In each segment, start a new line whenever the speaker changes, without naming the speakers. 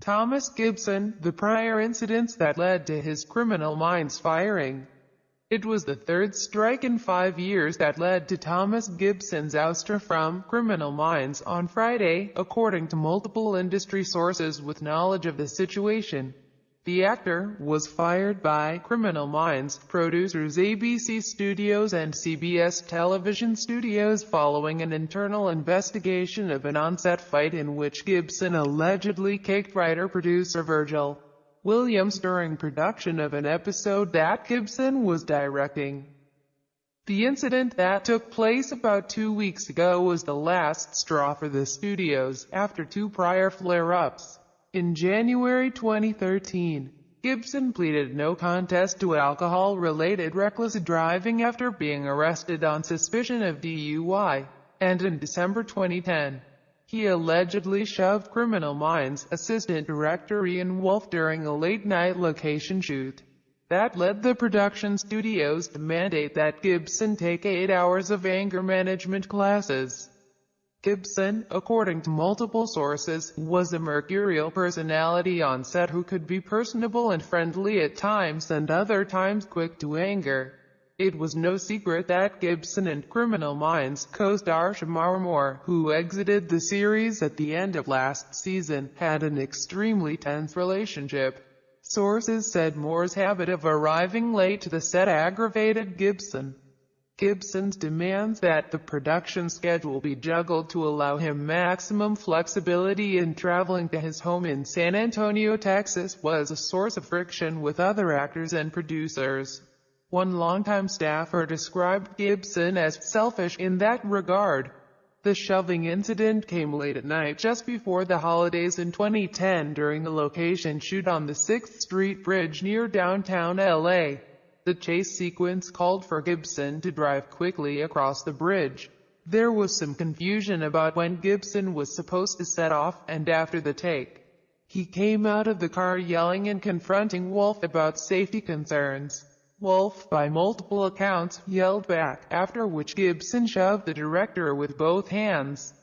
Thomas Gibson, the prior incidents that led to his Criminal Minds firing. It was the third strike in 5 years that led to Thomas Gibson's ouster from Criminal Minds on Friday, according to multiple industry sources with knowledge of the situation. The actor was fired by Criminal Minds producers ABC Studios and CBS Television Studios following an internal investigation of an on-set fight in which Gibson allegedly kicked writer-producer Virgil Williams during production of an episode that Gibson was directing. The incident that took place about 2 weeks ago was the last straw for the studios, after 2 prior flare-ups. In January 2013, Gibson pleaded no contest to alcohol-related reckless driving after being arrested on suspicion of DUI, and in December 2010, he allegedly shoved Criminal Minds assistant director Ian Woolf during a late-night location shoot. That led the production studios to mandate that Gibson take 8 hours of anger management classes. Gibson, according to multiple sources, was a mercurial personality on set who could be personable and friendly at times and other times quick to anger. It was no secret that Gibson and Criminal Minds co-star Shamar Moore, who exited the series at the end of last season, had an extremely tense relationship. Sources said Moore's habit of arriving late to the set aggravated Gibson. Gibson's demands that the production schedule be juggled to allow him maximum flexibility in traveling to his home in San Antonio, Texas, was a source of friction with other actors and producers. One longtime staffer described Gibson as selfish in that regard. The shoving incident came late at night just before the holidays in 2010 during a location shoot on the 6th Street Bridge near downtown LA. The chase sequence called for Gibson to drive quickly across the bridge. There was some confusion about when Gibson was supposed to set off, and after the take, he came out of the car yelling and confronting Woolf about safety concerns. Woolf, by multiple accounts, yelled back, after which Gibson shoved the director with both hands.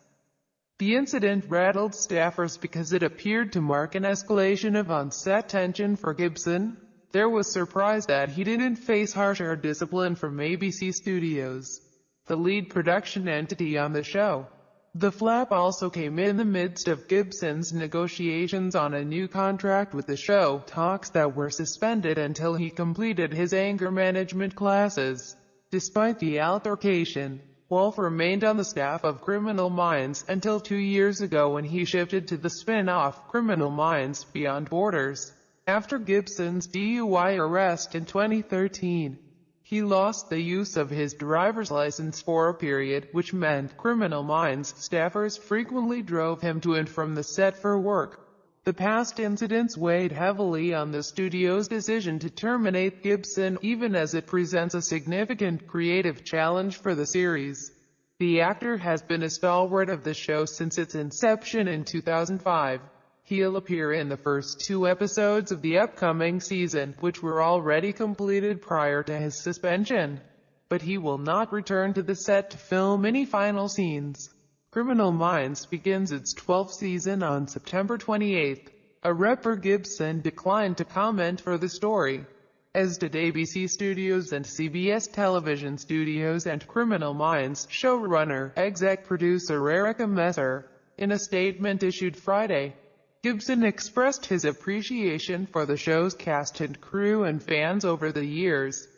The incident rattled staffers because it appeared to mark an escalation of on-set tension for Gibson. There was surprise that he didn't face harsher discipline from ABC Studios, the lead production entity on the show. The flap also came in the midst of Gibson's negotiations on a new contract with the show, talks that were suspended until he completed his anger management classes. Despite the altercation, Woolf remained on the staff of Criminal Minds until 2 years ago when he shifted to the spin-off Criminal Minds Beyond Borders. After Gibson's DUI arrest in 2013, he lost the use of his driver's license for a period, which meant Criminal Minds staffers frequently drove him to and from the set for work. The past incidents weighed heavily on the studio's decision to terminate Gibson, even as it presents a significant creative challenge for the series. The actor has been a stalwart of the show since its inception in 2005. He'll appear in the first 2 episodes of the upcoming season, which were already completed prior to his suspension. But he will not return to the set to film any final scenes. Criminal Minds begins its 12th season on September 28. A rep for Gibson declined to comment for the story, as did ABC Studios and CBS Television Studios and Criminal Minds showrunner, exec producer Erica Messer. In a statement issued Friday, Gibson expressed his appreciation for the show's cast and crew and fans over the years.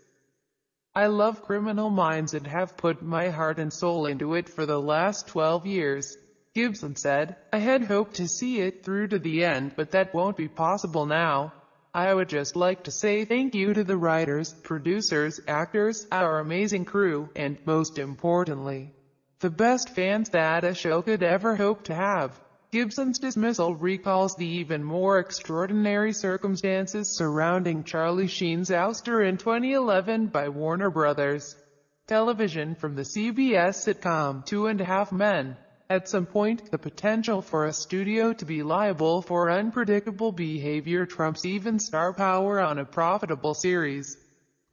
"I love Criminal Minds and have put my heart and soul into it for the last 12 years, Gibson said. "I had hoped to see it through to the end, but that won't be possible now. I would just like to say thank you to the writers, producers, actors, our amazing crew, and, most importantly, the best fans that a show could ever hope to have." Gibson's dismissal recalls the even more extraordinary circumstances surrounding Charlie Sheen's ouster in 2011 by Warner Bros. Television from the CBS sitcom 2.5 Men. At some point, the potential for a studio to be liable for unpredictable behavior trumps even star power on a profitable series.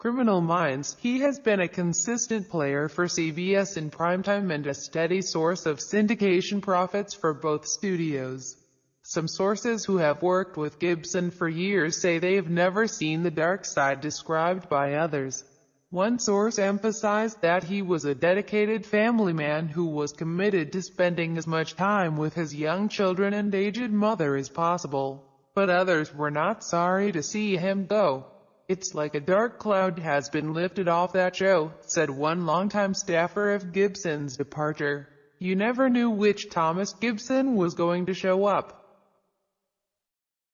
Criminal Minds. He has been a consistent player for CBS in primetime and a steady source of syndication profits for both studios. Some sources who have worked with Gibson for years say they have never seen the dark side described by others. One source emphasized that he was a dedicated family man who was committed to spending as much time with his young children and aged mother as possible. But others were not sorry to see him go. "It's like a dark cloud has been lifted off that show," said one longtime staffer of Gibson's departure. "You never knew which Thomas Gibson was going to show up."